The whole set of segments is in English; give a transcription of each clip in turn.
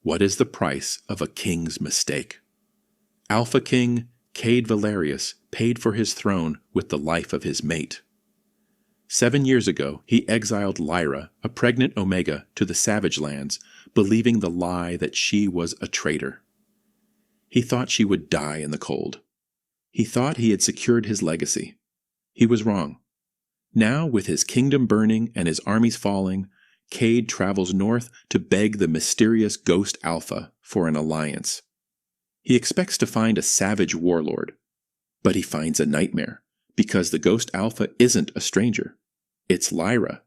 What is the price of a king's mistake? Alpha King Kade Valerius paid for his throne with the life of his mate. 7 years ago, he exiled Lyra, a pregnant Omega, to the Savage Lands, believing the lie that she was a traitor. He thought she would die in the cold. He thought he had secured his legacy. He was wrong. Now, with his kingdom burning and his armies falling, Kade travels north to beg the mysterious Ghost Alpha for an alliance. He expects to find a savage warlord, but he finds a nightmare, because the Ghost Alpha isn't a stranger. It's Lyra,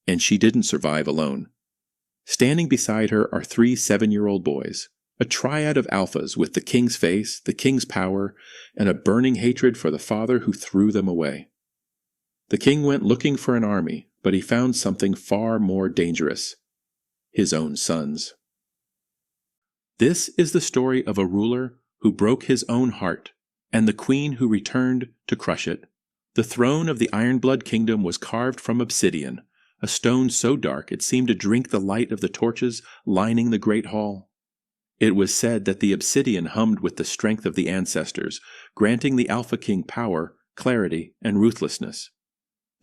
and she didn't survive alone. Standing beside her are 3 7-year-old boys, a triad of alphas with the king's face, the king's power, and a burning hatred for the father who threw them away. The king went looking for an army, but he found something far more dangerous: his own sons. This is the story of a ruler who broke his own heart, and the queen who returned to crush it. The throne of the Ironblood kingdom was carved from obsidian, a stone so dark it seemed to drink the light of the torches lining the great hall. It was said that the obsidian hummed with the strength of the ancestors, granting the Alpha King power, clarity, and ruthlessness.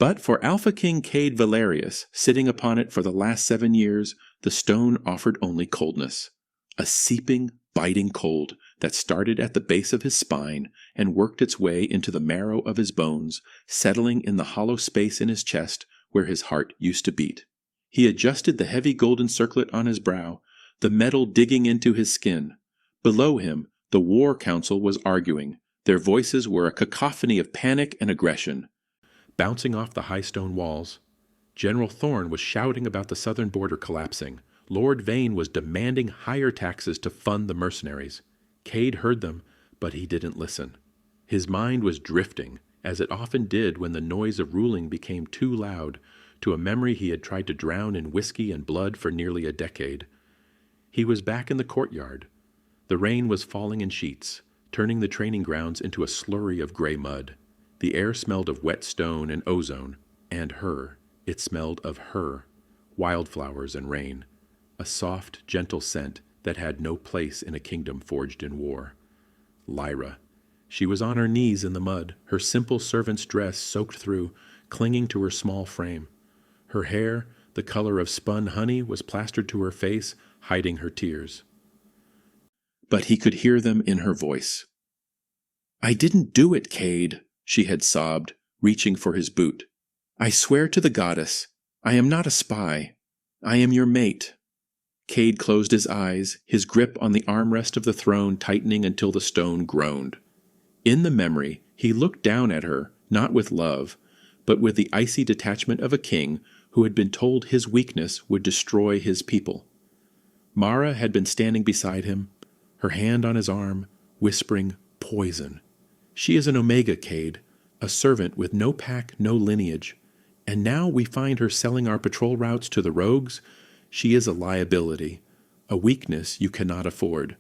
But for Alpha King Kade Valerius, sitting upon it for the last 7 years, the stone offered only coldness. A seeping, biting cold that started at the base of his spine and worked its way into the marrow of his bones, settling in the hollow space in his chest where his heart used to beat. He adjusted the heavy golden circlet on his brow, the metal digging into his skin. Below him, the war council was arguing. Their voices were a cacophony of panic and aggression, bouncing off the high stone walls. General Thorn was shouting about the southern border collapsing. Lord Vane was demanding higher taxes to fund the mercenaries. Kade heard them, but he didn't listen. His mind was drifting, as it often did when the noise of ruling became too loud, to a memory he had tried to drown in whiskey and blood for nearly a decade. He was back in the courtyard. The rain was falling in sheets, turning the training grounds into a slurry of gray mud. The air smelled of wet stone and ozone, and her. It smelled of her, wildflowers and rain. A soft, gentle scent that had no place in a kingdom forged in war. Lyra. She was on her knees in the mud, her simple servant's dress soaked through, clinging to her small frame. Her hair, the color of spun honey, was plastered to her face, hiding her tears. But he could hear them in her voice. "I didn't do it, Kade," she had sobbed, reaching for his boot. "I swear to the goddess, I am not a spy. I am your mate." Kade closed his eyes, his grip on the armrest of the throne tightening until the stone groaned. In the memory, he looked down at her, not with love, but with the icy detachment of a king who had been told his weakness would destroy his people. Mara had been standing beside him, her hand on his arm, whispering, "Poison. She is an Omega, Kade, a servant with no pack, no lineage. And now we find her selling our patrol routes to the rogues. She is a liability, a weakness you cannot afford."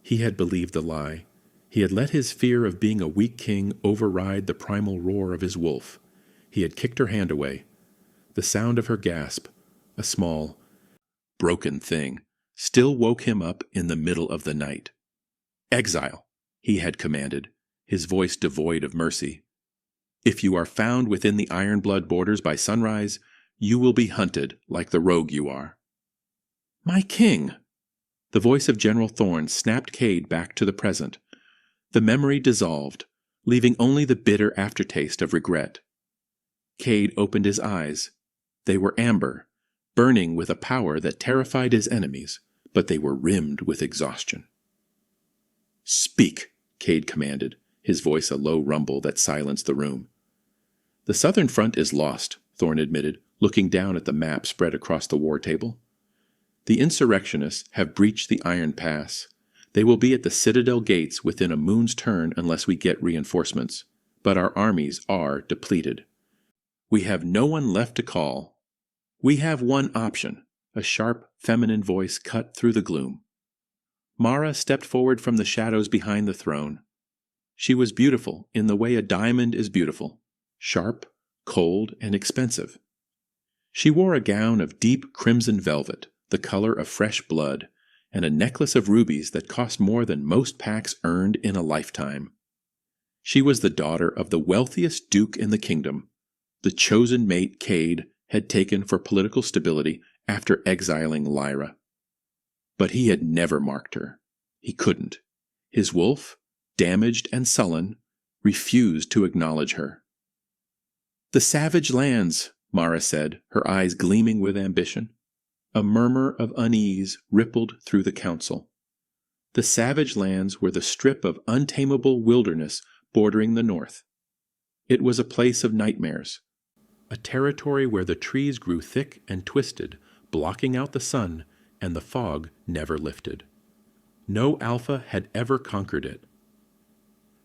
He had believed the lie. He had let his fear of being a weak king override the primal roar of his wolf. He had kicked her hand away. The sound of her gasp, a small, broken thing, still woke him up in the middle of the night. "Exile," he had commanded, his voice devoid of mercy. "If you are found within the Ironblood borders by sunrise, you will be hunted like the rogue you are." "My king!" The voice of General Thorn snapped Kade back to the present. The memory dissolved, leaving only the bitter aftertaste of regret. Kade opened his eyes. They were amber, burning with a power that terrified his enemies, but they were rimmed with exhaustion. "Speak," Kade commanded, his voice a low rumble that silenced the room. "The southern front is lost," Thorn admitted, looking down at the map spread across the war table. "The insurrectionists have breached the Iron Pass. They will be at the Citadel gates within a moon's turn unless we get reinforcements, but our armies are depleted. We have no one left to call. We have one option," a sharp, feminine voice cut through the gloom. Mara stepped forward from the shadows behind the throne. She was beautiful in the way a diamond is beautiful, sharp, cold, and expensive. She wore a gown of deep crimson velvet, the color of fresh blood, and a necklace of rubies that cost more than most packs earned in a lifetime. She was the daughter of the wealthiest duke in the kingdom, the chosen mate Kade had taken for political stability after exiling Lyra. But he had never marked her. He couldn't. His wolf, damaged and sullen, refused to acknowledge her. "The savage lands," Mara said, her eyes gleaming with ambition. A murmur of unease rippled through the council. The savage lands were the strip of untamable wilderness bordering the north. It was a place of nightmares, a territory where the trees grew thick and twisted, blocking out the sun, and the fog never lifted. No alpha had ever conquered it.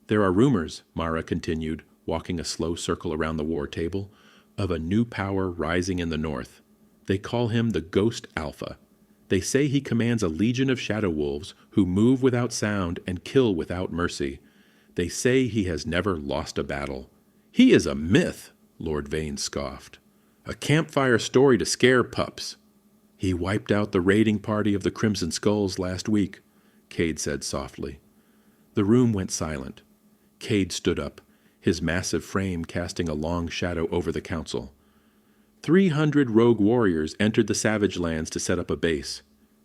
"There are rumors," Mara continued, walking a slow circle around the war table, "of a new power rising in the north. They call him the Ghost Alpha. They say he commands a legion of shadow wolves who move without sound and kill without mercy. They say he has never lost a battle." "He is a myth," Lord Vane scoffed. "A campfire story to scare pups." "He wiped out the raiding party of the Crimson Skulls last week," Kade said softly. The room went silent. Kade stood up, his massive frame casting a long shadow over the council. 300 rogue warriors entered the Savage Lands to set up a base.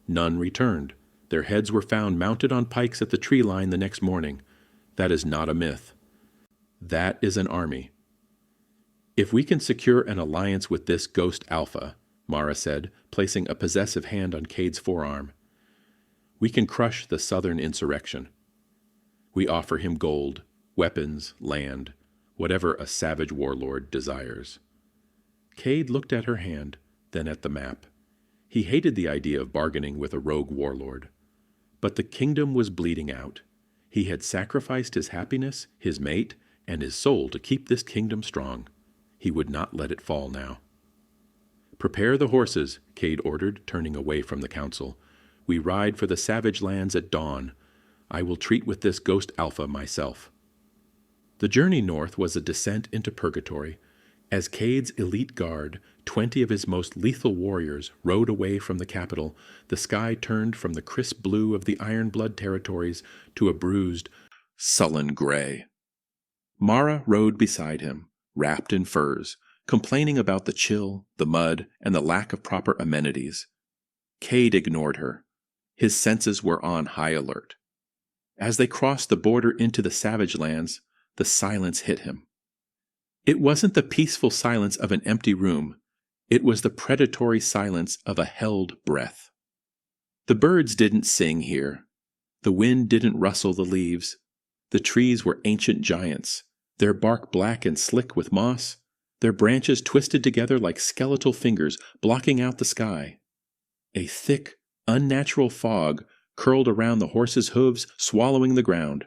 None returned. Their heads were found mounted on pikes at the tree line the next morning. That is not a myth. That is an army. "If we can secure an alliance with this Ghost Alpha," Mara said, placing a possessive hand on Kade's forearm, "we can crush the southern insurrection. We offer him gold, weapons, land, whatever a savage warlord desires." Kade looked at her hand, then at the map. He hated the idea of bargaining with a rogue warlord. But the kingdom was bleeding out. He had sacrificed his happiness, his mate, and his soul to keep this kingdom strong. He would not let it fall now. "Prepare the horses," Kade ordered, turning away from the council. "We ride for the Savage Lands at dawn. I will treat with this Ghost Alpha myself." The journey north was a descent into purgatory. As Kade's elite guard, 20 of his most lethal warriors, rode away from the capital, the sky turned from the crisp blue of the Ironblood territories to a bruised, sullen gray. Mara rode beside him, wrapped in furs, complaining about the chill, the mud, and the lack of proper amenities. Kade ignored her. His senses were on high alert. As they crossed the border into the Savage Lands, the silence hit him. It wasn't the peaceful silence of an empty room. It was the predatory silence of a held breath. The birds didn't sing here. The wind didn't rustle the leaves. The trees were ancient giants, their bark black and slick with moss, their branches twisted together like skeletal fingers blocking out the sky. A thick, unnatural fog curled around the horses' hooves, swallowing the ground.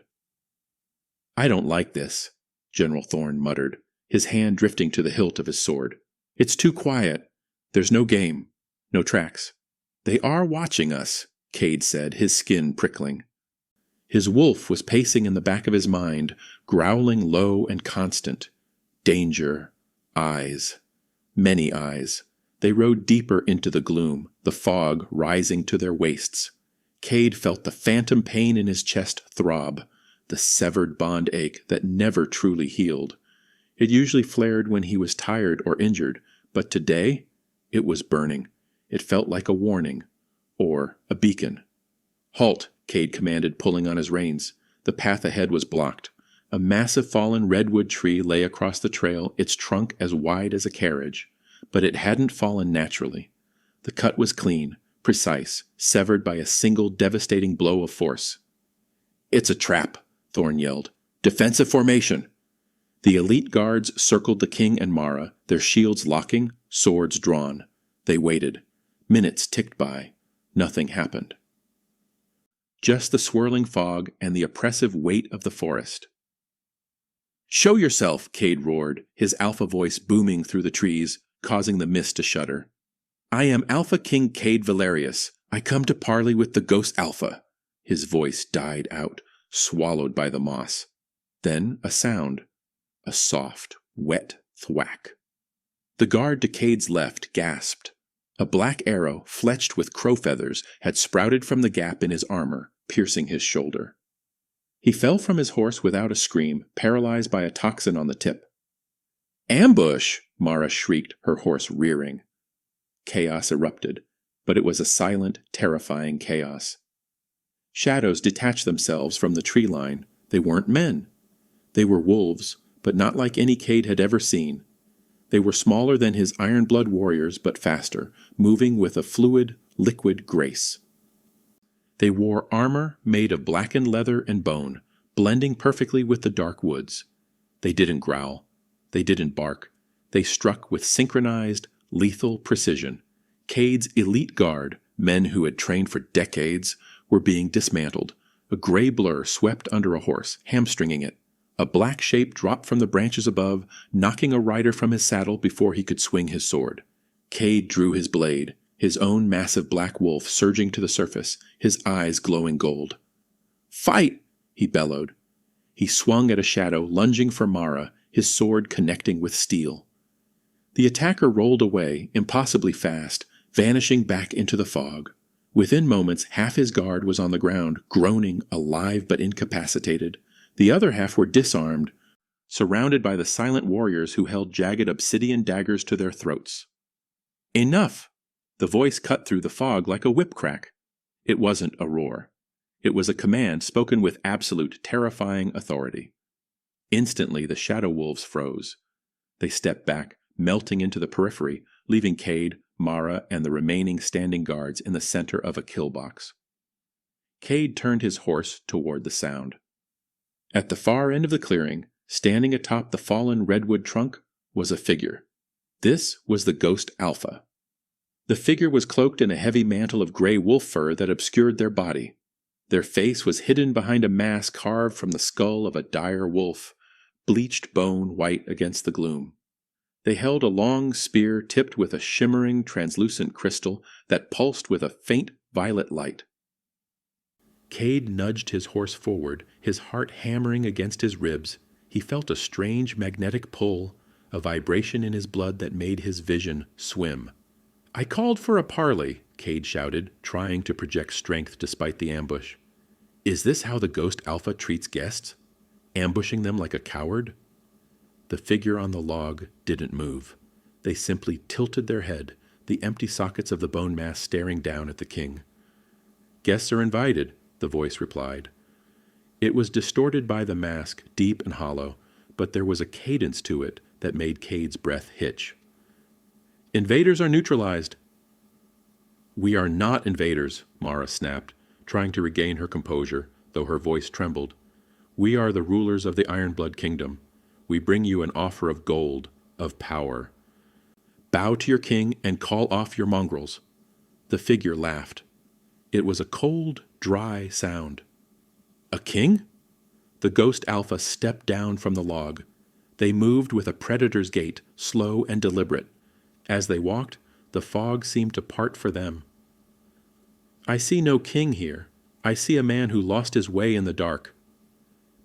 "I don't like this," General Thorne muttered, his hand drifting to the hilt of his sword. "It's too quiet. There's no game, no tracks." "They are watching us," Kade said, his skin prickling. His wolf was pacing in the back of his mind, growling low and constant. Danger. Eyes. Many eyes. They rode deeper into the gloom, the fog rising to their waists. Kade felt the phantom pain in his chest throb, the severed bond ache that never truly healed. It usually flared when he was tired or injured, but today it was burning. It felt like a warning, or a beacon. "Halt," Kade commanded, pulling on his reins. The path ahead was blocked. A massive fallen redwood tree lay across the trail, its trunk as wide as a carriage. But it hadn't fallen naturally. The cut was clean, precise, severed by a single devastating blow of force. "It's a trap," Thorne yelled. "Defensive formation!" The elite guards circled the king and Mara, their shields locking, swords drawn. They waited. Minutes ticked by. Nothing happened. Just the swirling fog and the oppressive weight of the forest. "Show yourself!" Kade roared, his alpha voice booming through the trees, causing the mist to shudder. "I am Alpha King Kade Valerius. I come to parley with the Ghost Alpha." His voice died out, swallowed by the moss. Then a sound. A soft, wet thwack. The guard to Kade's left gasped. A black arrow, fletched with crow feathers, had sprouted from the gap in his armor, piercing his shoulder. He fell from his horse without a scream, paralyzed by a toxin on the tip. "Ambush!" Mara shrieked, her horse rearing. Chaos erupted, but it was a silent, terrifying chaos. Shadows detached themselves from the tree line. They weren't men. They were wolves, but not like any Kade had ever seen. They were smaller than his iron-blood warriors, but faster, moving with a fluid, liquid grace. They wore armor made of blackened leather and bone, blending perfectly with the dark woods. They didn't growl. They didn't bark. They struck with synchronized, lethal precision. Kade's elite guard, men who had trained for decades, were being dismantled. A gray blur swept under a horse, hamstringing it. A black shape dropped from the branches above, knocking a rider from his saddle before he could swing his sword. Kade drew his blade, his own massive black wolf surging to the surface, his eyes glowing gold. "Fight!" he bellowed. He swung at a shadow, lunging for Mara, his sword connecting with steel. The attacker rolled away, impossibly fast, vanishing back into the fog. Within moments, half his guard was on the ground, groaning, alive but incapacitated. The other half were disarmed, surrounded by the silent warriors who held jagged obsidian daggers to their throats. "Enough!" The voice cut through the fog like a whip crack. It wasn't a roar. It was a command spoken with absolute, terrifying authority. Instantly, the shadow wolves froze. They stepped back, melting into the periphery, leaving Kade, Mara, and the remaining standing guards in the center of a kill box. Kade turned his horse toward the sound. At the far end of the clearing, standing atop the fallen redwood trunk, was a figure. This was the ghost Alpha. The figure was cloaked in a heavy mantle of gray wolf fur that obscured their body. Their face was hidden behind a mask carved from the skull of a dire wolf, bleached bone white against the gloom. They held a long spear tipped with a shimmering, translucent crystal that pulsed with a faint violet light. Kade nudged his horse forward, his heart hammering against his ribs. He felt a strange magnetic pull, a vibration in his blood that made his vision swim. "I called for a parley," Kade shouted, trying to project strength despite the ambush. Is this how the ghost Alpha treats guests? Ambushing them like a coward? The figure on the log didn't move. They simply tilted their head, the empty sockets of the bone mass staring down at the king. "Guests are invited," the voice replied. It was distorted by the mask, deep and hollow, but there was a cadence to it that made Kade's breath hitch. "Invaders are neutralized." "We are not invaders," Mara snapped, trying to regain her composure, though her voice trembled. "We are the rulers of the Ironblood Kingdom. We bring you an offer of gold, of power. Bow to your king and call off your mongrels." The figure laughed. It was a cold, dry sound. "A king?" The ghost Alpha stepped down from the log. They moved with a predator's gait, slow and deliberate. As they walked, the fog seemed to part for them. "I see no king here. I see a man who lost his way in the dark."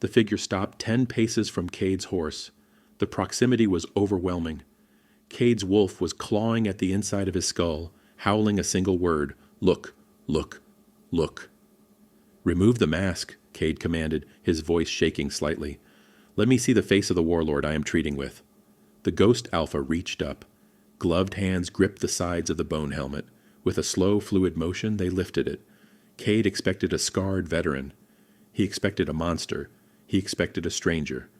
The figure stopped 10 paces from Kade's horse. The proximity was overwhelming. Kade's wolf was clawing at the inside of his skull, howling a single word: "Look, look, look." "Remove the mask," Kade commanded, his voice shaking slightly. "Let me see the face of the warlord I am treating with." The ghost Alpha reached up. Gloved hands gripped the sides of the bone helmet. With a slow, fluid motion, they lifted it. Kade expected a scarred veteran. He expected a monster. He expected a stranger.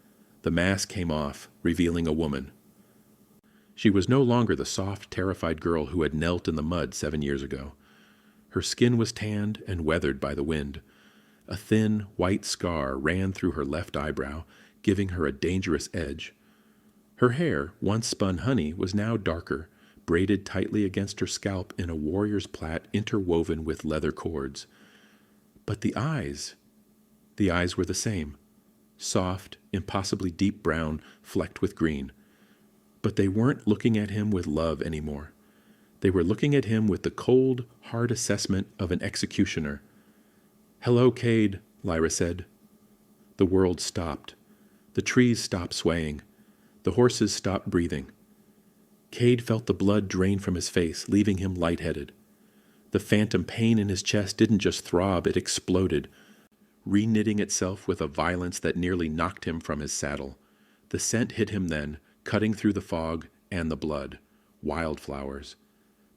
The mask came off, revealing a woman. She was no longer the soft, terrified girl who had knelt in the mud 7 years ago. Her skin was tanned and weathered by the wind. A thin, white scar ran through her left eyebrow, giving her a dangerous edge. Her hair, once spun honey, was now darker, braided tightly against her scalp in a warrior's plait interwoven with leather cords. But the eyes were the same. Soft, impossibly deep brown, flecked with green. But they weren't looking at him with love anymore. They were looking at him with the cold, hard assessment of an executioner. "Hello, Kade," Lyra said. The world stopped. The trees stopped swaying. The horses stopped breathing. Kade felt the blood drain from his face, leaving him lightheaded. The phantom pain in his chest didn't just throb, it exploded, reknitting itself with a violence that nearly knocked him from his saddle. The scent hit him then, cutting through the fog and the blood. Wildflowers.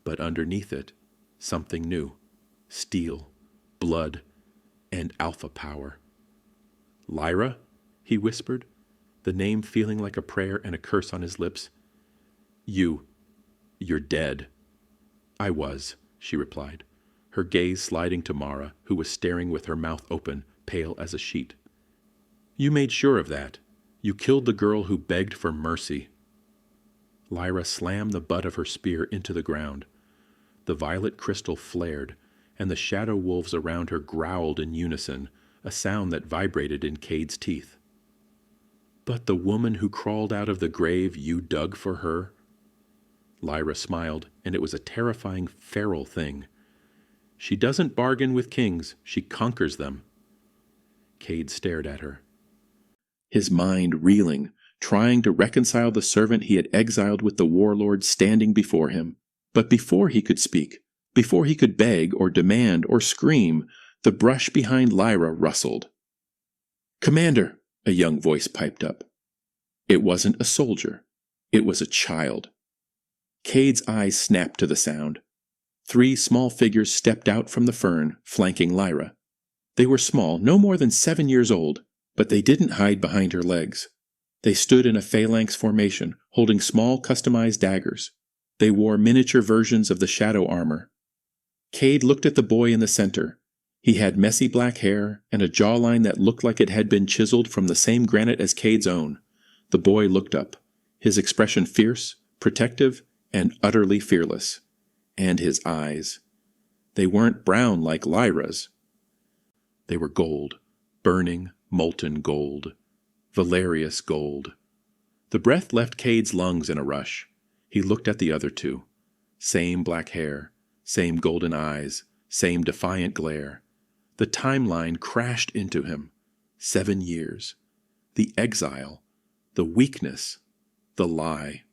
But underneath it, something new. Steel, blood, and alpha power. "Lyra?" he whispered, the name feeling like a prayer and a curse on his lips. You're dead." "I was," she replied, her gaze sliding to Mara, who was staring with her mouth open, pale as a sheet. "You made sure of that. You killed the girl who begged for mercy." Lyra slammed the butt of her spear into the ground. The violet crystal flared, and the shadow wolves around her growled in unison, a sound that vibrated in Kade's teeth. "But the woman who crawled out of the grave you dug for her?" Lyra smiled, and it was a terrifying feral thing. "She doesn't bargain with kings, she conquers them." Kade stared at her, his mind reeling, trying to reconcile the servant he had exiled with the warlord standing before him. But before he could speak, before he could beg or demand or scream, the brush behind Lyra rustled. "Commander!" a young voice piped up. It wasn't a soldier. It was a child. Kade's eyes snapped to the sound. 3 small figures stepped out from the fern, flanking Lyra. They were small, no more than 7 years old, but they didn't hide behind her legs. They stood in a phalanx formation, holding small customized daggers. They wore miniature versions of the shadow armor. Kade looked at the boy in the center. He had messy black hair and a jawline that looked like it had been chiseled from the same granite as Kade's own. The boy looked up, his expression fierce, protective, and utterly fearless. And his eyes. They weren't brown like Lyra's. They were gold, burning, molten gold. Valerius gold. The breath left Kade's lungs in a rush. He looked at the other 2. Same black hair, same golden eyes, same defiant glare. The timeline crashed into him. 7 years. The exile. The weakness. The lie.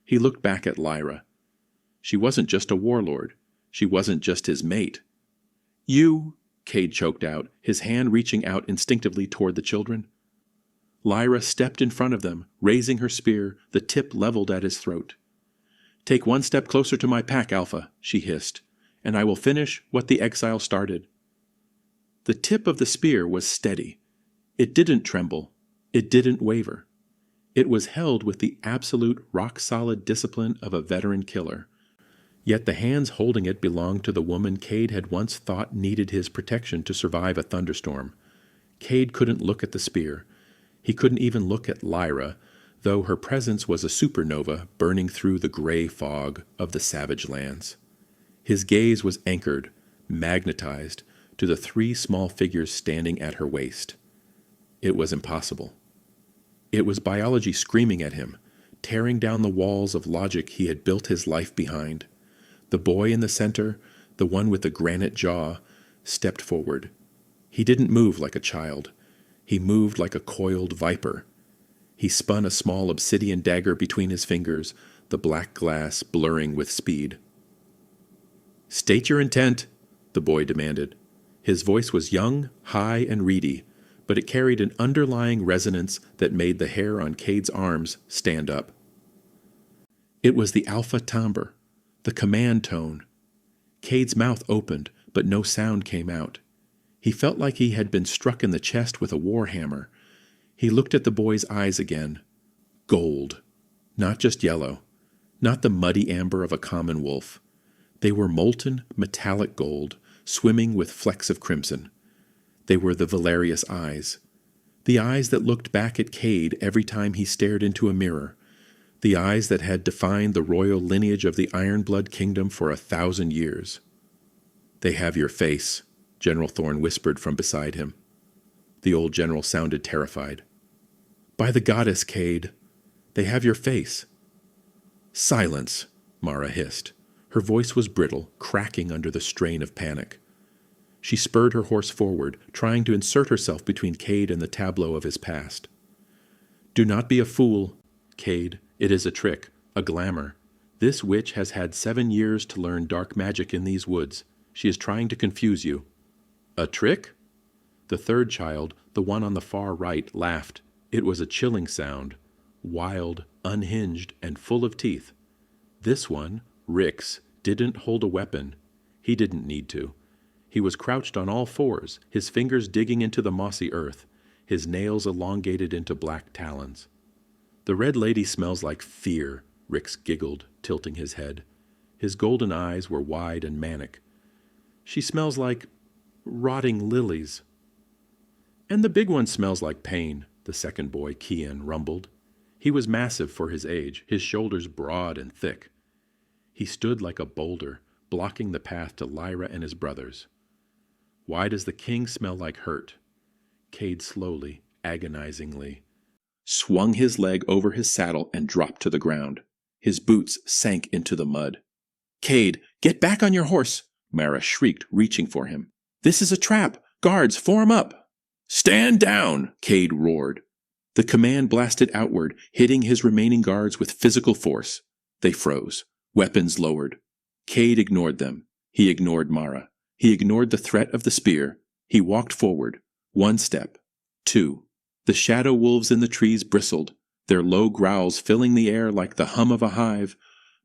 He looked back at Lyra. She wasn't just a warlord. She wasn't just his mate. "You," Kade choked out, his hand reaching out instinctively toward the children. Lyra stepped in front of them, raising her spear, the tip leveled at his throat. "Take 1 step closer to my pack, Alpha," she hissed, "and I will finish what the exile started." The tip of the spear was steady. It didn't tremble. It didn't waver. It was held with the absolute, rock-solid discipline of a veteran killer. Yet the hands holding it belonged to the woman Kade had once thought needed his protection to survive a thunderstorm. Kade couldn't look at the spear. He couldn't even look at Lyra, though her presence was a supernova burning through the gray fog of the savage lands. His gaze was anchored, magnetized, to the 3 small figures standing at her waist. It was impossible. It was biology screaming at him, tearing down the walls of logic he had built his life behind. The boy in the center, the one with the granite jaw, stepped forward. He didn't move like a child. He moved like a coiled viper. He spun a small obsidian dagger between his fingers, the black glass blurring with speed. "State your intent," the boy demanded. His voice was young, high, and reedy, but it carried an underlying resonance that made the hair on Kade's arms stand up. It was the alpha timbre, the command tone. Kade's mouth opened, but no sound came out. He felt like he had been struck in the chest with a warhammer. He looked at the boy's eyes again. Gold. Not just yellow. Not the muddy amber of a common wolf. They were molten, metallic gold, swimming with flecks of crimson. They were the Valerius eyes. The eyes that looked back at Kade every time he stared into a mirror. The eyes that had defined the royal lineage of the Ironblood kingdom for 1,000 years. "They have your face," General Thorne whispered from beside him. The old general sounded terrified. "By the goddess, Kade, they have your face." "Silence," Mara hissed. Her voice was brittle, cracking under the strain of panic. She spurred her horse forward, trying to insert herself between Kade and the tableau of his past. "Do not be a fool, Kade. It is a trick, A glamour. This witch has had 7 years to learn dark magic in these woods. She is trying to confuse you. A trick? The third child, the one on the far right, laughed. It was a chilling sound. Wild, unhinged, and full of teeth. This one, Rix, didn't hold a weapon. He didn't need to. He was crouched on all fours, his fingers digging into the mossy earth, his nails elongated into black talons. The red lady smells like fear, Rix giggled, tilting his head. His golden eyes were wide and manic. She smells like rotting lilies. And the big one smells like pain, the second boy, Kian, rumbled. He was massive for his age, his shoulders broad and thick. He stood like a boulder, blocking the path to Lyra and his brothers. Why does the king smell like hurt? Kade slowly, agonizingly, swung his leg over his saddle and dropped to the ground. His boots sank into the mud. Kade, get back on your horse, Mara shrieked, reaching for him. This is a trap! Guards, form up! Stand down! Kade roared. The command blasted outward, hitting his remaining guards with physical force. They froze, weapons lowered. Kade ignored them. He ignored Mara. He ignored the threat of the spear. He walked forward. 1 step. 2. The shadow wolves in the trees bristled, their low growls filling the air like the hum of a hive,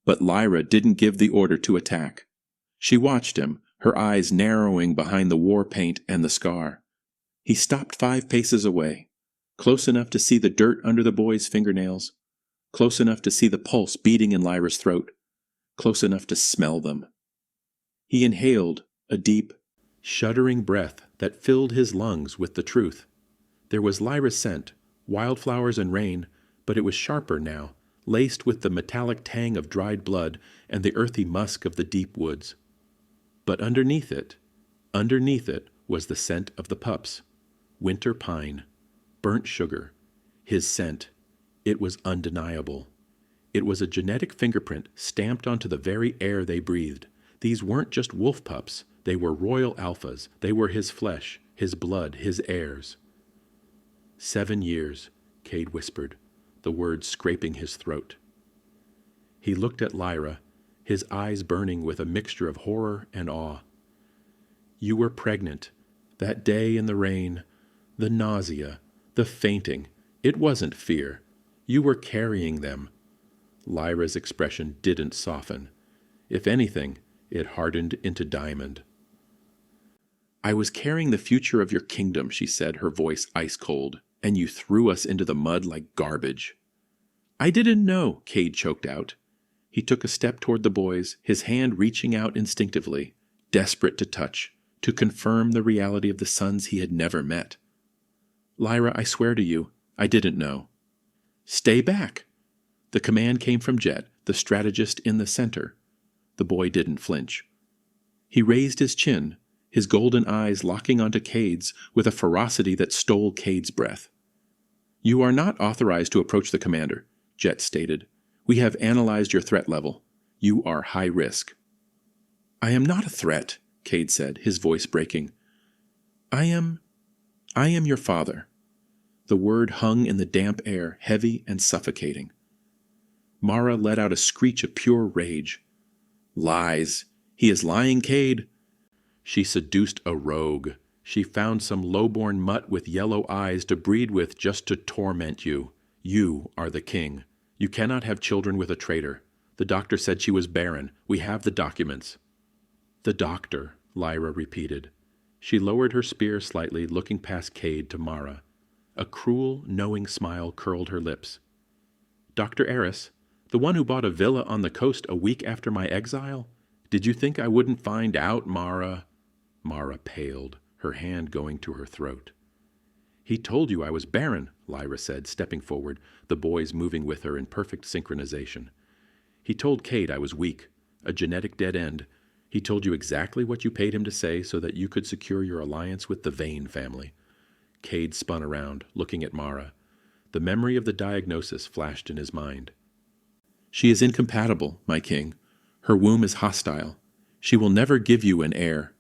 but Lyra didn't give the order to attack. She watched him, her eyes narrowing behind the war paint and the scar. He stopped 5 paces away, close enough to see the dirt under the boy's fingernails, close enough to see the pulse beating in Lyra's throat, close enough to smell them. He inhaled a deep, shuddering breath that filled his lungs with the truth. There was Lyra's scent, wildflowers and rain, but it was sharper now, laced with the metallic tang of dried blood and the earthy musk of the deep woods. But underneath it was the scent of the pups. Winter pine, burnt sugar, his scent. It was undeniable. It was a genetic fingerprint stamped onto the very air they breathed. These weren't just wolf pups. They were royal alphas. They were his flesh, his blood, his heirs. 7 years, Kade whispered, the words scraping his throat. He looked at Lyra, his eyes burning with a mixture of horror and awe. You were pregnant. That day in the rain, the nausea, the fainting. It wasn't fear. You were carrying them. Lyra's expression didn't soften. If anything, it hardened into diamond. I was carrying the future of your kingdom, she said, her voice ice cold, and you threw us into the mud like garbage. I didn't know, Kade choked out. He took a step toward the boys, his hand reaching out instinctively, desperate to touch, to confirm the reality of the sons he had never met. Lyra, I swear to you, I didn't know. Stay back. The command came from Jet, the strategist in the center. The boy didn't flinch. He raised his chin, his golden eyes locking onto Kade's with a ferocity that stole Kade's breath. You are not authorized to approach the commander, Jet stated. We have analyzed your threat level. You are high risk. I am not a threat, Kade said, his voice breaking. I am your father. The word hung in the damp air, heavy and suffocating. Mara let out a screech of pure rage. Lies. He is lying, Kade. She seduced a rogue. She found some low-born mutt with yellow eyes to breed with just to torment you. You are the king. You cannot have children with a traitor. The doctor said she was barren. We have the documents. The doctor, Lyra repeated. She lowered her spear slightly, looking past Kade to Mara. A cruel, knowing smile curled her lips. Dr. Eris, the one who bought a villa on the coast a week after my exile? Did you think I wouldn't find out, Mara? Mara paled, her hand going to her throat. He told you I was barren, Lyra said, stepping forward, the boys moving with her in perfect synchronization. He told Kade I was weak, a genetic dead end. He told you exactly what you paid him to say so that you could secure your alliance with the Vane family. Kade spun around, looking at Mara. The memory of the diagnosis flashed in his mind. She is incompatible, my king. Her womb is hostile. She will never give you an heir.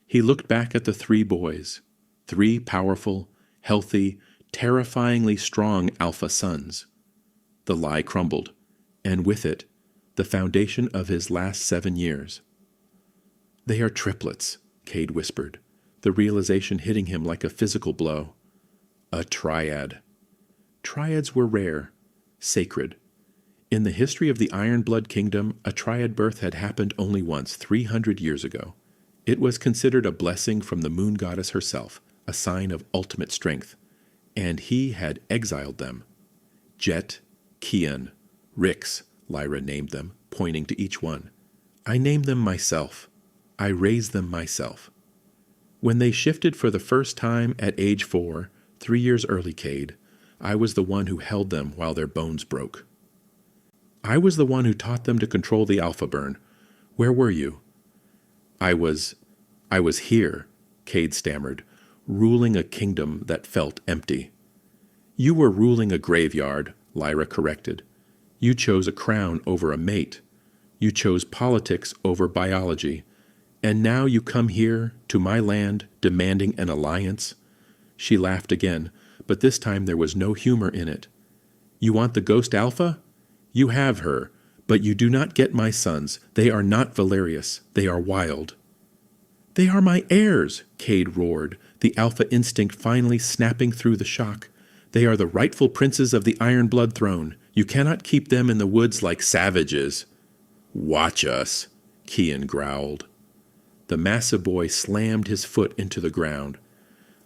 He looked back at the 3 boys, 3 powerful, healthy, terrifyingly strong alpha sons. The lie crumbled, and with it, the foundation of his last 7 years. They are triplets, Kade whispered, the realization hitting him like a physical blow. A triad. Triads were rare, sacred. In the history of the Iron Blood Kingdom, a triad birth had happened only once, 300 years ago. It was considered a blessing from the moon goddess herself, a sign of ultimate strength. And he had exiled them. Jet, Kian, Rix, Lyra named them, pointing to each one. I named them myself. I raised them myself. When they shifted for the first time at age 4, 3 years early, Kade, I was the one who held them while their bones broke. I was the one who taught them to control the alpha burn. Where were you? I was here, Kade stammered, ruling a kingdom that felt empty. You were ruling a graveyard, Lyra corrected. You chose a crown over a mate. You chose politics over biology. And now you come here, to my land, demanding an alliance? She laughed again, but this time there was no humor in it. You want the ghost alpha? You have her, but you do not get my sons. They are not Valerius. They are wild. They are my heirs, Kade roared, the alpha instinct finally snapping through the shock. They are the rightful princes of the Iron Blood throne. You cannot keep them in the woods like savages. Watch us, Kian growled. The massive boy slammed his foot into the ground.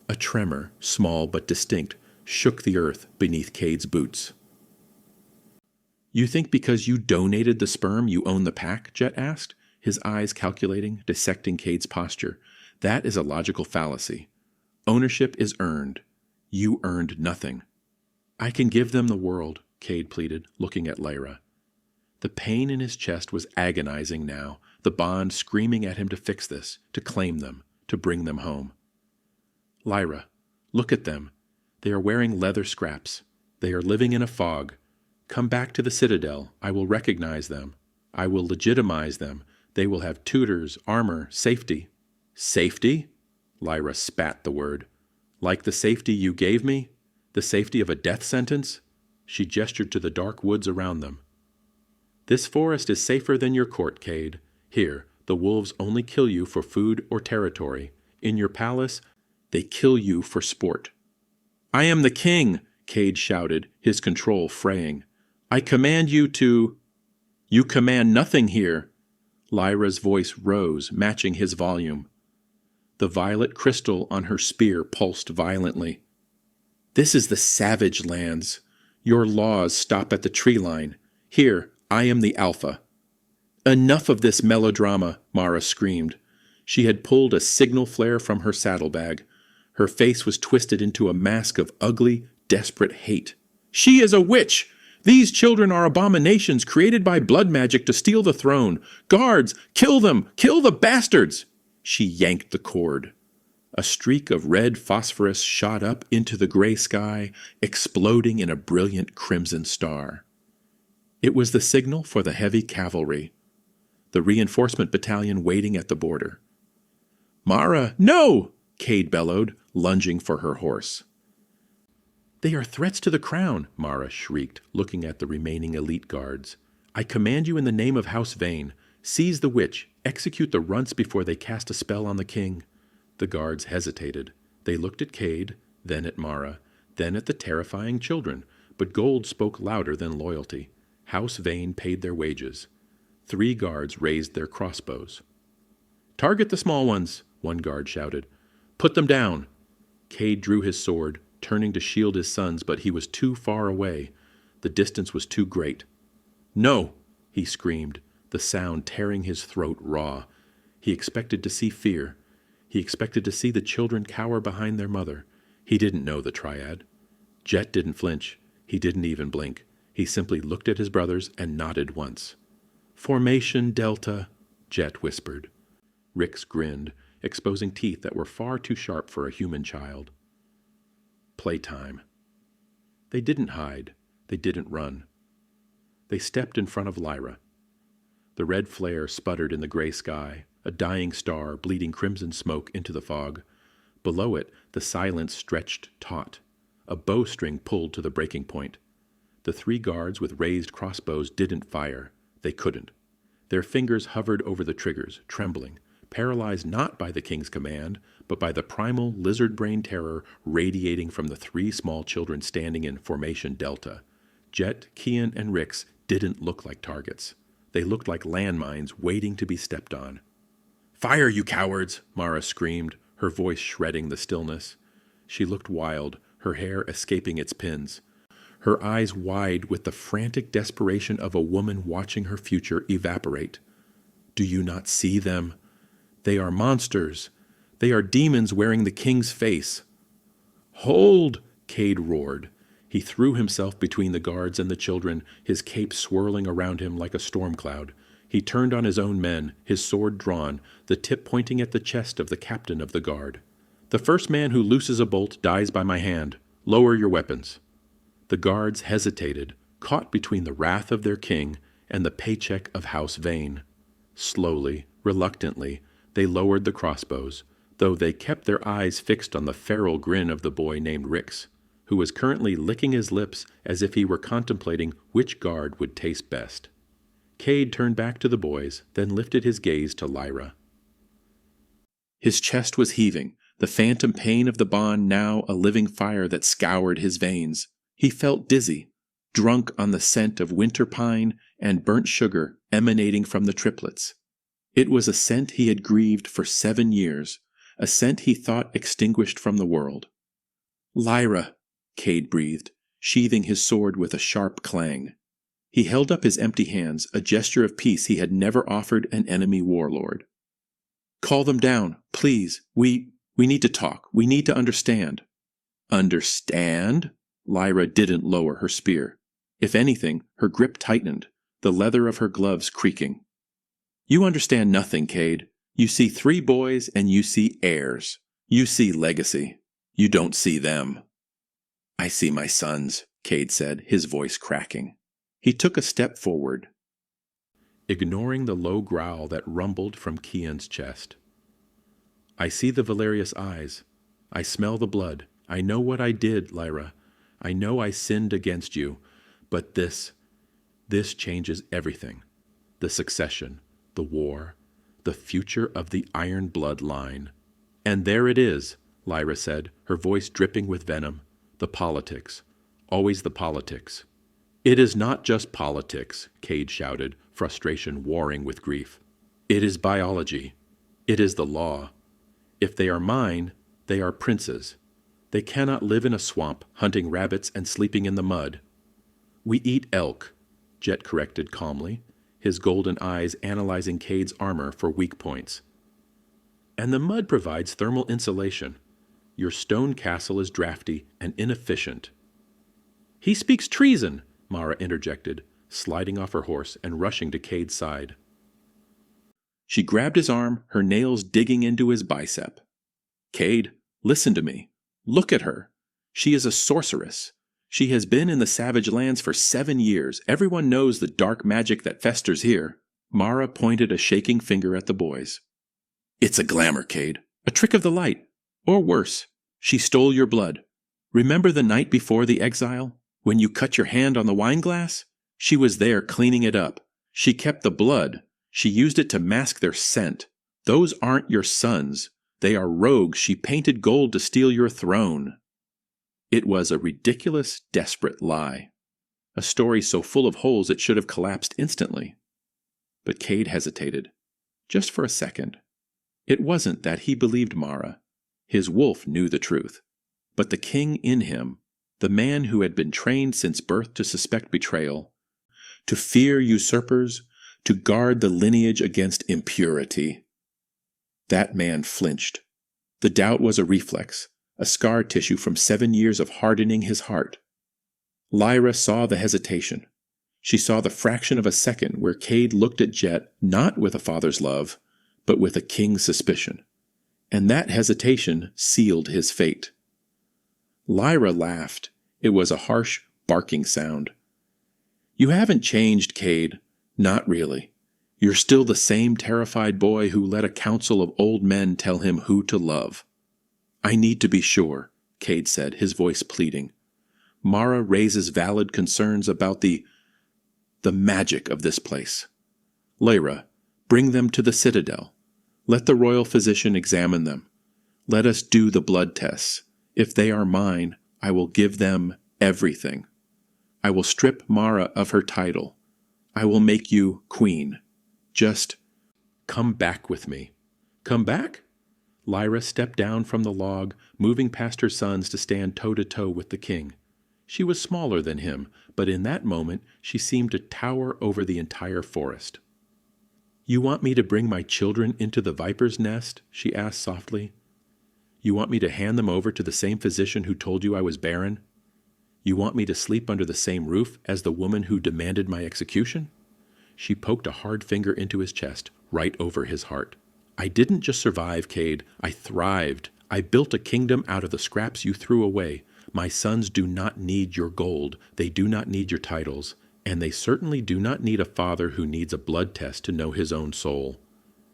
A tremor, small but distinct, shook the earth beneath Kade's boots. You think because you donated the sperm you own the pack? Jet asked, his eyes calculating, dissecting Kade's posture. That is a logical fallacy. Ownership is earned. You earned nothing. I can give them the world, Kade pleaded, looking at Lyra. The pain in his chest was agonizing now, the bond screaming at him to fix this, to claim them, to bring them home. Lyra, look at them. They are wearing leather scraps. They are living in a fog. Come back to the citadel. I will recognize them. I will legitimize them. They will have tutors, armor, safety. Safety? Lyra spat the word. Like the safety you gave me? The safety of a death sentence? She gestured to the dark woods around them. This forest is safer than your court, Kade. Here, the wolves only kill you for food or territory. In your palace, they kill you for sport. I am the king, Kade shouted, his control fraying. I command you to... You command nothing here. Lyra's voice rose, matching his volume. The violet crystal on her spear pulsed violently. This is the savage lands. Your laws stop at the tree line. Here, I am the alpha. Enough of this melodrama, Mara screamed. She had pulled a signal flare from her saddlebag. Her face was twisted into a mask of ugly, desperate hate. She is a witch! These children are abominations created by blood magic to steal the throne. Guards, kill them! Kill the bastards! She yanked the cord. A streak of red phosphorus shot up into the gray sky, exploding in a brilliant crimson star. It was the signal for the heavy cavalry, the reinforcement battalion waiting at the border. Mara, no! Kade bellowed, lunging for her horse. They are threats to the crown, Mara shrieked, looking at the remaining elite guards. I command you in the name of House Vane, seize the witch, execute the runts before they cast a spell on the king. The guards hesitated. They looked at Kade, then at Mara, then at the terrifying children, but gold spoke louder than loyalty. House Vane paid their wages. 3 guards raised their crossbows. Target the small ones, one guard shouted. Put them down. Kade drew his sword, turning to shield his sons, but he was too far away. The distance was too great. No, he screamed, the sound tearing his throat raw. He expected to see fear. He expected to see the children cower behind their mother. He didn't know the Triad. Jet didn't flinch. He didn't even blink. He simply looked at his brothers and nodded once. Formation Delta, Jet whispered. Rix grinned, exposing teeth that were far too sharp for a human child. Playtime. They didn't hide. They didn't run. They stepped in front of Lyra. The red flare sputtered in the gray sky, a dying star bleeding crimson smoke into the fog. Below it, the silence stretched taut, a bowstring pulled to the breaking point. The 3 guards with raised crossbows didn't fire. They couldn't. Their fingers hovered over the triggers, trembling, paralyzed not by the king's command, but by the primal lizard-brain terror radiating from the 3 small children standing in formation delta. Jet, Kian, and Rix didn't look like targets. They looked like landmines waiting to be stepped on. "Fire, you cowards!" Mara screamed, her voice shredding the stillness. She looked wild, her hair escaping its pins, her eyes wide with the frantic desperation of a woman watching her future evaporate. "Do you not see them? They are monsters. They are demons wearing the king's face." "Hold!" Kade roared. He threw himself between the guards and the children, his cape swirling around him like a storm cloud. He turned on his own men, his sword drawn, the tip pointing at the chest of the captain of the guard. "The first man who looses a bolt dies by my hand. Lower your weapons." The guards hesitated, caught between the wrath of their king and the paycheck of House Vane. Slowly, reluctantly, they lowered the crossbows, though they kept their eyes fixed on the feral grin of the boy named Rix, who was currently licking his lips as if he were contemplating which guard would taste best. Kade turned back to the boys, then lifted his gaze to Lyra. His chest was heaving, the phantom pain of the bond now a living fire that scoured his veins. He felt dizzy, drunk on the scent of winter pine and burnt sugar emanating from the triplets. It was a scent he had grieved for 7 years, a scent he thought extinguished from the world. "Lyra," Kade breathed, sheathing his sword with a sharp clang. He held up his empty hands, a gesture of peace he had never offered an enemy warlord. "Call them down, please. We need to talk. We need to understand." "Understand?" Lyra didn't lower her spear. If anything, her grip tightened, the leather of her gloves creaking. "You understand nothing, Kade. You see 3 boys and you see heirs. You see legacy. You don't see them." "I see my sons," Kade said, his voice cracking. He took a step forward, ignoring the low growl that rumbled from Kian's chest. "I see the Valerius eyes. I smell the blood. I know what I did, Lyra. I know I sinned against you. But this changes everything. The succession, the war, the future of the Iron Blood line. And there it is," Lyra said, her voice dripping with venom. "The politics. Always the politics." "It is not just politics," Kade shouted, frustration warring with grief. "It is biology. It is the law. If they are mine, they are princes. They cannot live in a swamp, hunting rabbits and sleeping in the mud." "We eat elk," Jet corrected calmly, his golden eyes analyzing Kade's armor for weak points. "And the mud provides thermal insulation. Your stone castle is drafty and inefficient." "He speaks treason," Mara interjected, sliding off her horse and rushing to Kade's side. She grabbed his arm, her nails digging into his bicep. "Kade, listen to me. Look at her. She is a sorceress. She has been in the Savage Lands for 7 years. Everyone knows the dark magic that festers here." Mara pointed a shaking finger at the boys. "It's a glamour, Kade. A trick of the light. Or worse, she stole your blood. Remember the night before the exile? When you cut your hand on the wine glass? She was there cleaning it up. She kept the blood. She used it to mask their scent. Those aren't your sons. They are rogues she painted gold to steal your throne." It was a ridiculous, desperate lie. A story so full of holes it should have collapsed instantly. But Kade hesitated, just for a second. It wasn't that he believed Mara. His wolf knew the truth. But the king in him, the man who had been trained since birth to suspect betrayal, to fear usurpers, to guard the lineage against impurity. That man flinched. The doubt was a reflex, a scar tissue from 7 years of hardening his heart. Lyra saw the hesitation. She saw the fraction of a second where Kade looked at Jet not with a father's love, but with a king's suspicion. And that hesitation sealed his fate. Lyra laughed. It was a harsh, barking sound. "You haven't changed, Kade. Not really. You're still the same terrified boy who let a council of old men tell him who to love." "I need to be sure," Kade said, his voice pleading. Mara raises valid concerns about the magic of this place. Lyra, bring them to the citadel. Let the royal physician examine them. Let us do the blood tests. If they are mine, I will give them everything. I will strip Mara of her title. I will make you queen. Just come back with me. Come back? Lyra stepped down from the log, moving past her sons to stand toe-to-toe with the king. She was smaller than him, but in that moment she seemed to tower over the entire forest. "You want me to bring my children into the viper's nest?" she asked softly. "You want me to hand them over to the same physician who told you I was barren? You want me to sleep under the same roof as the woman who demanded my execution?" She poked a hard finger into his chest, right over his heart. "I didn't just survive, Kade. I thrived. I built a kingdom out of the scraps you threw away. My sons do not need your gold. They do not need your titles. And they certainly do not need a father who needs a blood test to know his own soul."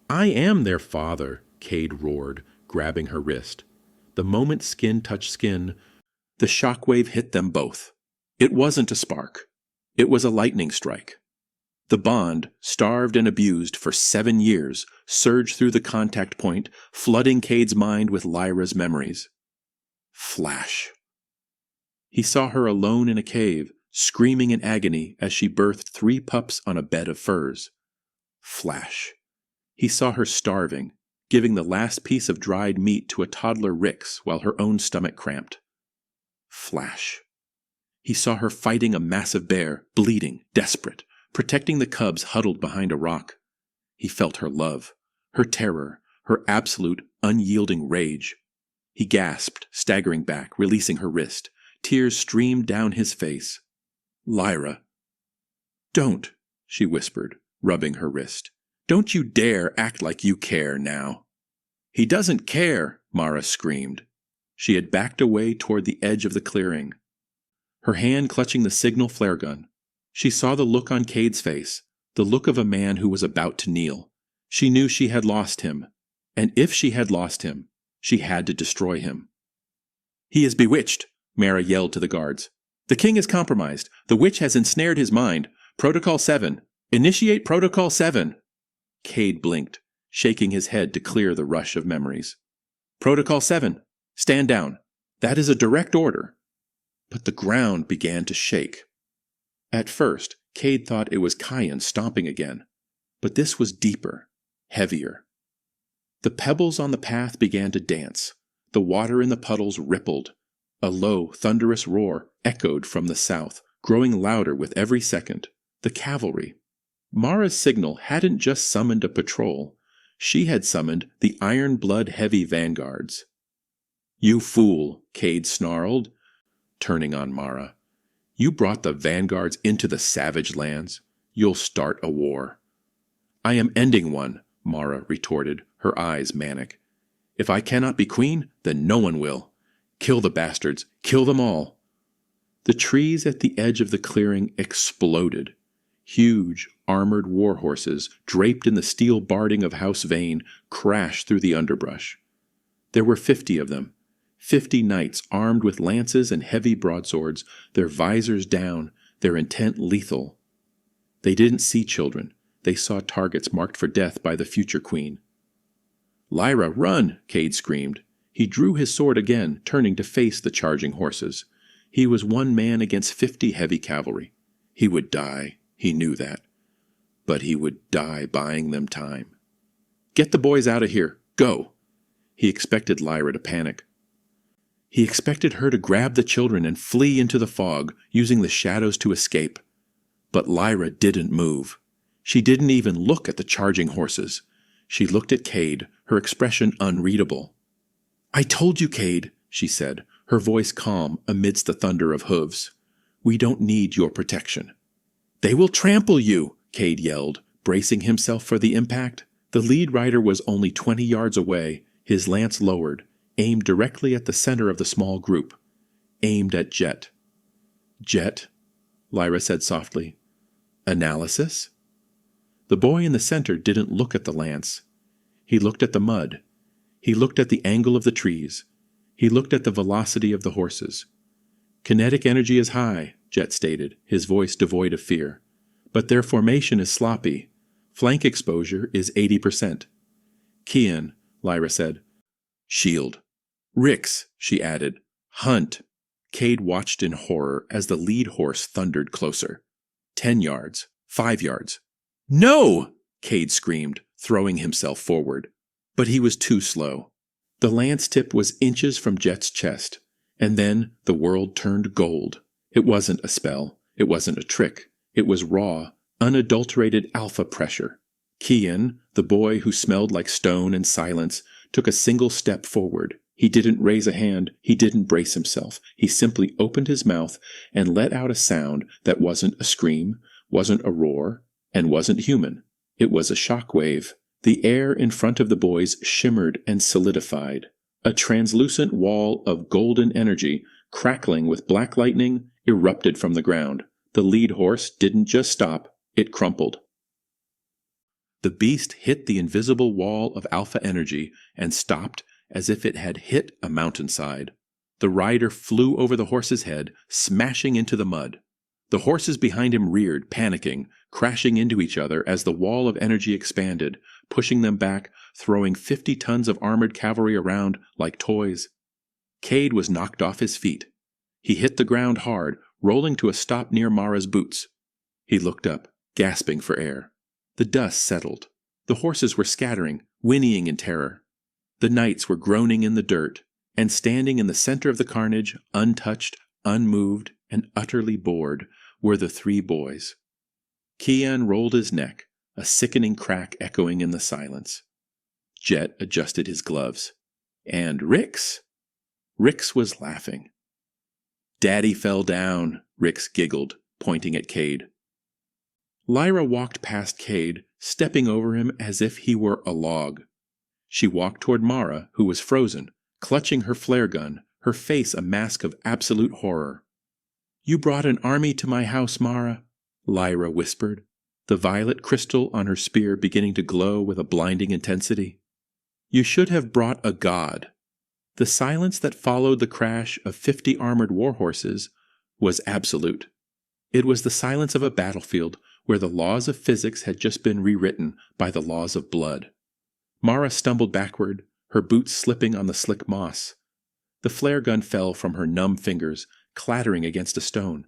"I am their father," Kade roared, grabbing her wrist. The moment skin touched skin, the shockwave hit them both. It wasn't a spark. It was a lightning strike. The bond, starved and abused for 7 years, surged through the contact point, flooding Kade's mind with Lyra's memories. Flash. He saw her alone in a cave, screaming in agony as she birthed 3 pups on a bed of furs. Flash. He saw her starving, giving the last piece of dried meat to a toddler Rix while her own stomach cramped. Flash. He saw her fighting a massive bear, bleeding, desperate, protecting the cubs huddled behind a rock. He felt her love, her terror, her absolute, unyielding rage. He gasped, staggering back, releasing her wrist. Tears streamed down his face. "Lyra." "Don't," she whispered, rubbing her wrist. "Don't you dare act like you care now." "He doesn't care," Mara screamed. She had backed away toward the edge of the clearing, her hand clutching the signal flare gun. She saw the look on Kade's face, the look of a man who was about to kneel. She knew she had lost him, and if she had lost him, she had to destroy him. "He is bewitched," Mara yelled to the guards. "The king is compromised. The witch has ensnared his mind. Protocol 7. Initiate Protocol 7. Kade blinked, shaking his head to clear the rush of memories. "Protocol 7. Stand down. That is a direct order." But the ground began to shake. At first, Kade thought it was Kyan stomping again, but this was deeper, heavier. The pebbles on the path began to dance. The water in the puddles rippled. A low, thunderous roar echoed from the south, growing louder with every second. The cavalry. Mara's signal hadn't just summoned a patrol. She had summoned the Iron Blood Heavy Vanguards. "You fool," Kade snarled, turning on Mara. "You brought the Vanguards into the savage lands. You'll start a war." "I am ending one," Mara retorted, her eyes manic. "If I cannot be queen, then no one will. Kill the bastards. Kill them all." The trees at the edge of the clearing exploded. Huge, armored war horses, draped in the steel barding of House Vane, crashed through the underbrush. There were 50 of them. 50 knights armed with lances and heavy broadswords, their visors down, their intent lethal. They didn't see children. They saw targets marked for death by the future queen. "Lyra, run!" Kade screamed. He drew his sword again, turning to face the charging horses. He was one man against 50 heavy cavalry. He would die, he knew that. But he would die buying them time. "Get the boys out of here. Go!" He expected Lyra to panic. He expected her to grab the children and flee into the fog, using the shadows to escape. But Lyra didn't move. She didn't even look at the charging horses. She looked at Kade, her expression unreadable. "I told you, Kade," she said, her voice calm amidst the thunder of hooves. "We don't need your protection." "They will trample you," Kade yelled, bracing himself for the impact. The lead rider was only 20 yards away, his lance lowered, aimed directly at the center of the small group. Aimed at Jet. "Jet," Lyra said softly. "Analysis?" The boy in the center didn't look at the lance. He looked at the mud. He looked at the angle of the trees. He looked at the velocity of the horses. Kinetic energy is high, Jet stated, his voice devoid of fear. But their formation is sloppy. Flank exposure is 80%. Kian, Lyra said. Shield. Rix, she added. Hunt. Kade watched in horror as the lead horse thundered closer. 10 yards. 5 yards. No! Kade screamed, throwing himself forward. But he was too slow. The lance tip was inches from Jet's chest, and then the world turned gold. It wasn't a spell. It wasn't a trick. It was raw, unadulterated alpha pressure. Kian, the boy who smelled like stone and silence, took a single step forward. He didn't raise a hand. He didn't brace himself. He simply opened his mouth and let out a sound that wasn't a scream, wasn't a roar, and wasn't human. It was a shock wave. The air in front of the boys shimmered and solidified. A translucent wall of golden energy, crackling with black lightning, erupted from the ground. The lead horse didn't just stop, it crumpled. The beast hit the invisible wall of alpha energy and stopped as if it had hit a mountainside. The rider flew over the horse's head, smashing into the mud. The horses behind him reared, panicking, crashing into each other as the wall of energy expanded, pushing them back, throwing 50 tons of armored cavalry around like toys. Kade was knocked off his feet. He hit the ground hard, rolling to a stop near Mara's boots. He looked up, gasping for air. The dust settled. The horses were scattering, whinnying in terror. The knights were groaning in the dirt, and standing in the center of the carnage, untouched, unmoved, and utterly bored, were the 3 boys. Kian rolled his neck, a sickening crack echoing in the silence. Jet adjusted his gloves. And Rix? Rix was laughing. Daddy fell down, Rix giggled, pointing at Kade. Lyra walked past Kade, stepping over him as if he were a log. She walked toward Mara, who was frozen, clutching her flare gun, her face a mask of absolute horror. You brought an army to my house, Mara, Lyra whispered, the violet crystal on her spear beginning to glow with a blinding intensity. You should have brought a god. The silence that followed the crash of 50 armored warhorses was absolute. It was the silence of a battlefield where the laws of physics had just been rewritten by the laws of blood. Mara stumbled backward, her boots slipping on the slick moss. The flare gun fell from her numb fingers, clattering against a stone.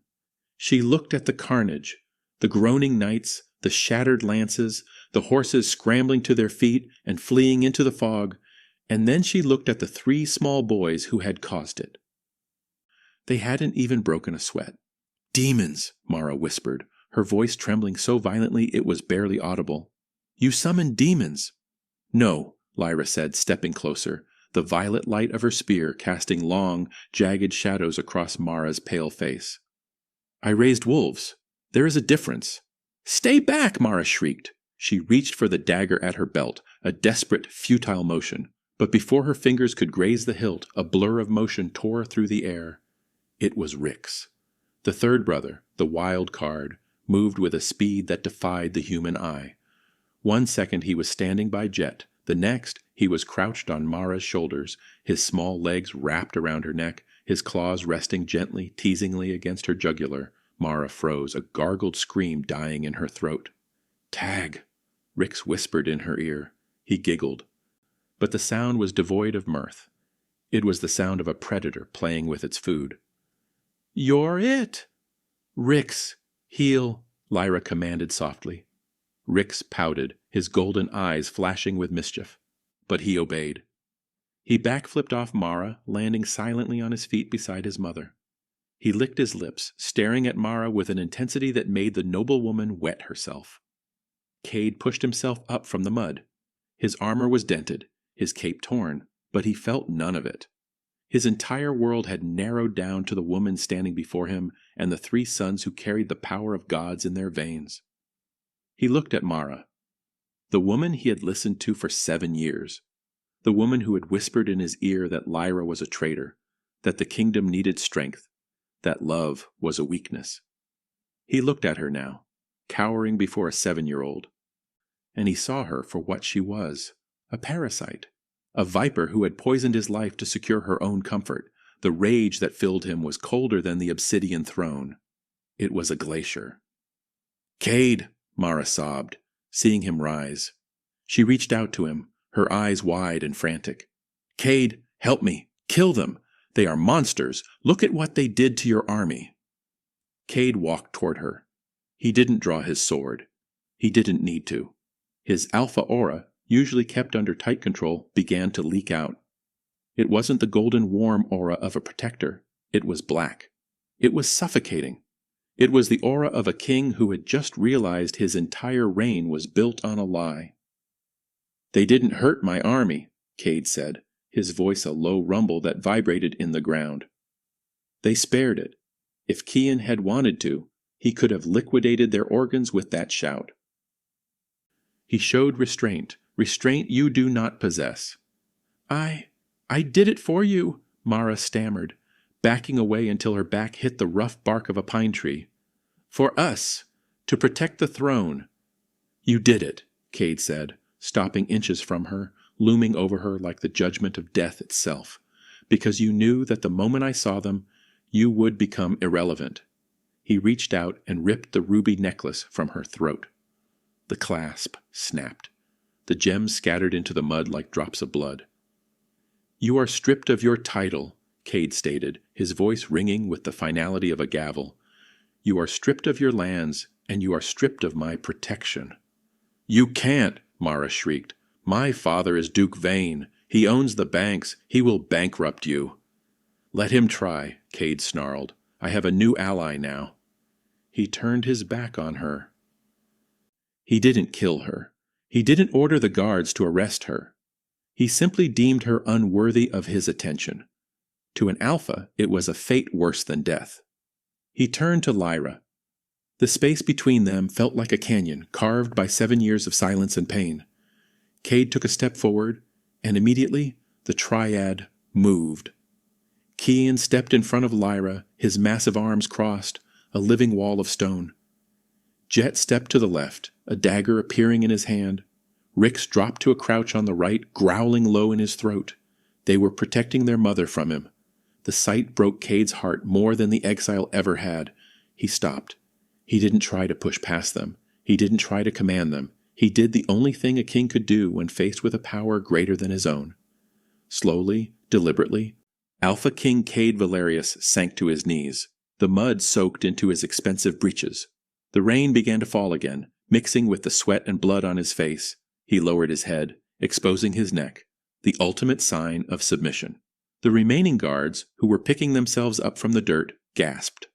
She looked at the carnage, the groaning knights, the shattered lances, the horses scrambling to their feet and fleeing into the fog, and then she looked at the 3 small boys who had caused it. They hadn't even broken a sweat. Demons, Mara whispered, her voice trembling so violently it was barely audible. You summoned demons. No, Lyra said, stepping closer, the violet light of her spear casting long, jagged shadows across Mara's pale face. I raised wolves. There is a difference. Stay back, Mara shrieked. She reached for the dagger at her belt, a desperate, futile motion. But before her fingers could graze the hilt, a blur of motion tore through the air. It was Rix. The 3rd brother, the wild card, moved with a speed that defied the human eye. 1 second he was standing by Jet. The next, he was crouched on Mara's shoulders, his small legs wrapped around her neck, his claws resting gently, teasingly against her jugular. Mara froze, a gargled scream dying in her throat. Tag, Rix whispered in her ear. He giggled. But the sound was devoid of mirth. It was the sound of a predator playing with its food. You're it! Rix, heel, Lyra commanded softly. Rix pouted, his golden eyes flashing with mischief. But he obeyed. He backflipped off Mara, landing silently on his feet beside his mother. He licked his lips, staring at Mara with an intensity that made the noble woman wet herself. Kade pushed himself up from the mud. His armor was dented, his cape torn, but he felt none of it. His entire world had narrowed down to the woman standing before him and the 3 sons who carried the power of gods in their veins. He looked at Mara, the woman he had listened to for 7 years, the woman who had whispered in his ear that Lyra was a traitor, that the kingdom needed strength, that love was a weakness. He looked at her now, cowering before a 7-year-old, and he saw her for what she was, a parasite, a viper who had poisoned his life to secure her own comfort, The rage that filled him was colder than the obsidian throne. It was a glacier. "Kade!" Mara sobbed, seeing him rise. She reached out to him, her eyes wide and frantic. "Kade, help me! Kill them! They are monsters! Look at what they did to your army!" Kade walked toward her. He didn't draw his sword. He didn't need to. His alpha aura, usually kept under tight control, began to leak out. It wasn't the golden warm aura of a protector. It was black. It was suffocating. It was the aura of a king who had just realized his entire reign was built on a lie. "They didn't hurt my army," Kade said, his voice a low rumble that vibrated in the ground. "They spared it. If Kian had wanted to, he could have liquidated their organs with that shout." He showed restraint you do not possess. I did it for you," Mara stammered, backing away until her back hit the rough bark of a pine tree. "For us, to protect the throne." "You did it," Kade said, stopping inches from her, looming over her like the judgment of death itself, "because you knew that the moment I saw them, you would become irrelevant." He reached out and ripped the ruby necklace from her throat. The clasp snapped. The gems scattered into the mud like drops of blood. "You are stripped of your title," Kade stated, his voice ringing with the finality of a gavel. "You are stripped of your lands, and you are stripped of my protection." "You can't!" Mara shrieked. "My father is Duke Vane. He owns the banks. He will bankrupt you." "Let him try," Kade snarled. "I have a new ally now." He turned his back on her. He didn't kill her. He didn't order the guards to arrest her. He simply deemed her unworthy of his attention. To an alpha, it was a fate worse than death. He turned to Lyra. The space between them felt like a canyon carved by 7 years of silence and pain. Kade took a step forward, and immediately the Triad moved. Kian stepped in front of Lyra, his massive arms crossed, a living wall of stone. Jet stepped to the left, a dagger appearing in his hand. Rix dropped to a crouch on the right, growling low in his throat. They were protecting their mother from him. The sight broke Kade's heart more than the exile ever had. He stopped. He didn't try to push past them. He didn't try to command them. He did the only thing a king could do when faced with a power greater than his own. Slowly, deliberately, Alpha King Kade Valerius sank to his knees. The mud soaked into his expensive breeches. The rain began to fall again, mixing with the sweat and blood on his face. He lowered his head, exposing his neck, the ultimate sign of submission. The remaining guards, who were picking themselves up from the dirt, gasped.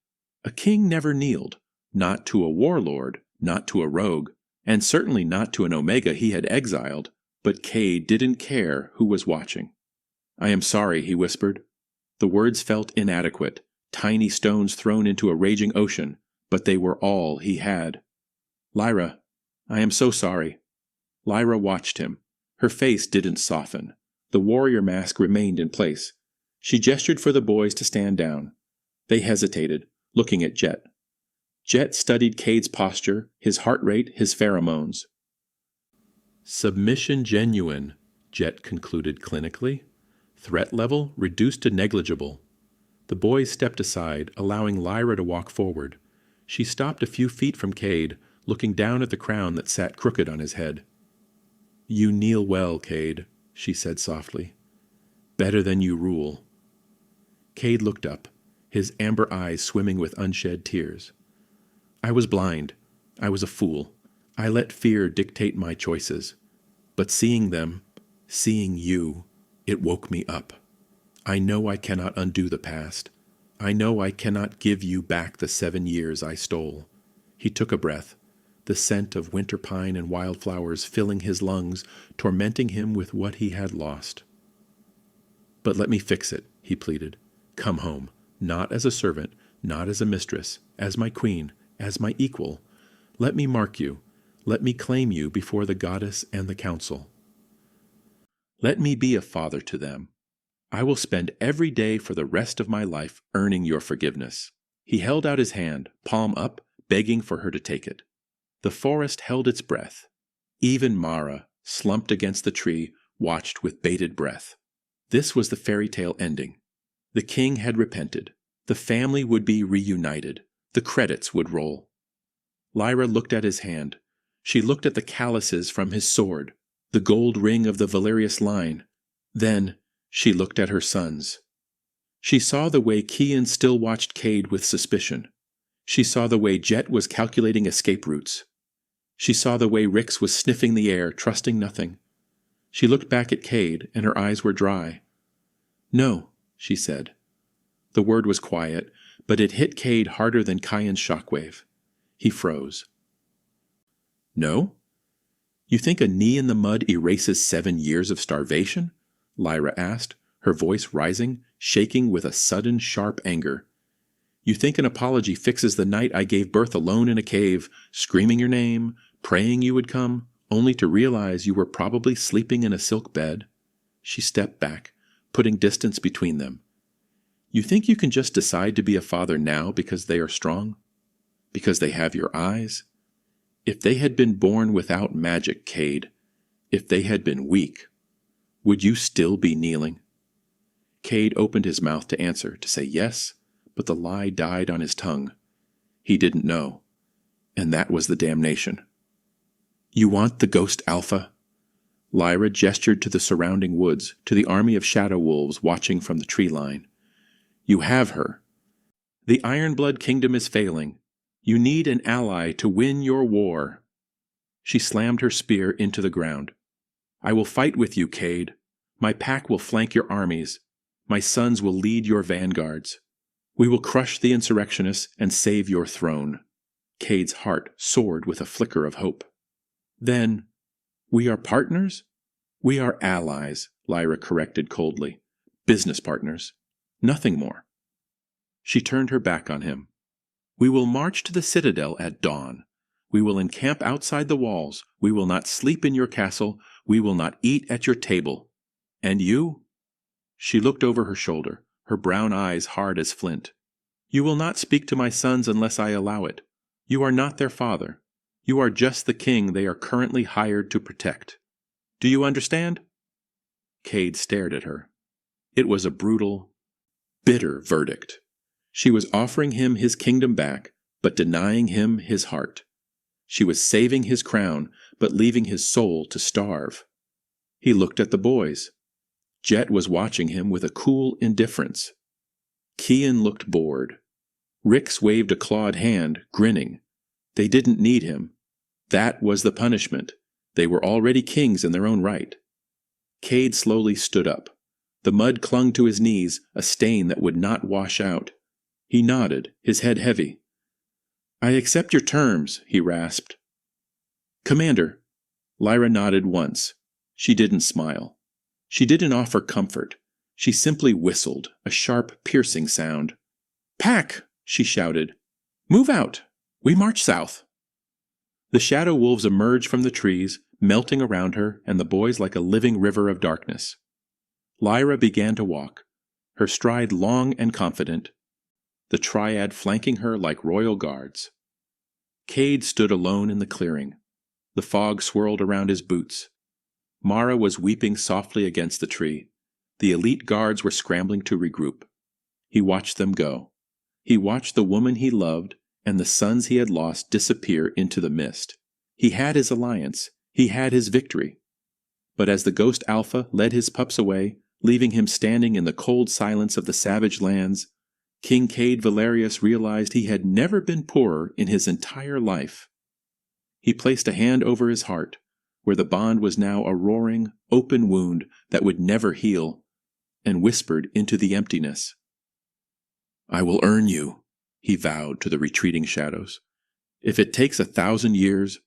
A king never kneeled, not to a warlord, not to a rogue, and certainly not to an Omega he had exiled, but Kade didn't care who was watching. "I am sorry," he whispered. The words felt inadequate, tiny stones thrown into a raging ocean, but they were all he had. "Lyra, I am so sorry." Lyra watched him. Her face didn't soften. The warrior mask remained in place. She gestured for the boys to stand down. They hesitated, looking at Jet. Jet studied Kade's posture, his heart rate, his pheromones. "Submission genuine," Jet concluded clinically. "Threat level reduced to negligible." The boys stepped aside, allowing Lyra to walk forward. She stopped a few feet from Kade, looking down at the crown that sat crooked on his head. "You kneel well, Kade," she said softly. "Better than you rule." Kade looked up, his amber eyes swimming with unshed tears. "I was blind. I was a fool. I let fear dictate my choices. But seeing them, seeing you, it woke me up. I know I cannot undo the past. I know I cannot give you back the 7 years I stole." He took a breath, the scent of winter pine and wildflowers filling his lungs, tormenting him with what he had lost. "But let me fix it," he pleaded. "Come home, not as a servant, not as a mistress, as my queen, as my equal. Let me mark you. Let me claim you before the goddess and the council. Let me be a father to them. I will spend every day for the rest of my life earning your forgiveness." He held out his hand, palm up, begging for her to take it. The forest held its breath. Even Mara, slumped against the tree, watched with bated breath. This was the fairy tale ending. The king had repented. The family would be reunited. The credits would roll. Lyra looked at his hand. She looked at the calluses from his sword, the gold ring of the Valerius line. Then she looked at her sons. She saw the way Kian still watched Kade with suspicion. She saw the way Jet was calculating escape routes. She saw the way Rix was sniffing the air, trusting nothing. She looked back at Kade, and her eyes were dry. "No," she said. The word was quiet, but it hit Kade harder than Kian's shockwave. He froze. "No? You think a knee in the mud erases 7 years of starvation?" Lyra asked, her voice rising, shaking with a sudden, sharp anger. "You think an apology fixes the night I gave birth alone in a cave, screaming your name, praying you would come, only to realize you were probably sleeping in a silk bed?" She stepped back, putting distance between them. "You think you can just decide to be a father now because they are strong? Because they have your eyes? If they had been born without magic, Kade, if they had been weak, would you still be kneeling?" Kade opened his mouth to answer, to say yes, but the lie died on his tongue. He didn't know, and that was the damnation. "You want the ghost Alpha?" Lyra gestured to the surrounding woods, to the army of shadow wolves watching from the tree line. "You have her. The Ironblood Kingdom is failing. You need an ally to win your war." She slammed her spear into the ground. "I will fight with you, Kade. My pack will flank your armies. My sons will lead your vanguards. We will crush the insurrectionists and save your throne." Kade's heart soared with a flicker of hope. "Then, we are partners?" "We are allies," Lyra corrected coldly. "Business partners. Nothing more." She turned her back on him. "We will march to the citadel at dawn. We will encamp outside the walls. We will not sleep in your castle. We will not eat at your table. And you?" She looked over her shoulder, her brown eyes hard as flint. "You will not speak to my sons unless I allow it. You are not their father. You are just the king they are currently hired to protect. Do you understand?" Kade stared at her. It was a brutal, bitter verdict. She was offering him his kingdom back, but denying him his heart. She was saving his crown, but leaving his soul to starve. He looked at the boys. Jet was watching him with a cool indifference. Kian looked bored. Rix waved a clawed hand, grinning. They didn't need him. That was the punishment. They were already kings in their own right. Kade slowly stood up. The mud clung to his knees, a stain that would not wash out. He nodded, his head heavy. "I accept your terms," he rasped. "Commander." Lyra nodded once. She didn't smile. She didn't offer comfort. She simply whistled, a sharp, piercing sound. "Pack!" she shouted. "Move out! We march south!" The shadow wolves emerged from the trees, melting around her and the boys like a living river of darkness. Lyra began to walk, her stride long and confident, the Triad flanking her like royal guards. Kade stood alone in the clearing. The fog swirled around his boots. Mara was weeping softly against the tree. The elite guards were scrambling to regroup. He watched them go. He watched the woman he loved and the sons he had lost disappear into the mist. He had his alliance. He had his victory. But as the ghost Alpha led his pups away, leaving him standing in the cold silence of the savage lands, King Kade Valerius realized he had never been poorer in his entire life. He placed a hand over his heart, where the bond was now a roaring, open wound that would never heal, and whispered into the emptiness. "I will earn you," he vowed to the retreating shadows. "If it takes 1,000 years,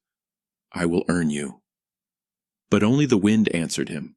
I will earn you." But only the wind answered him.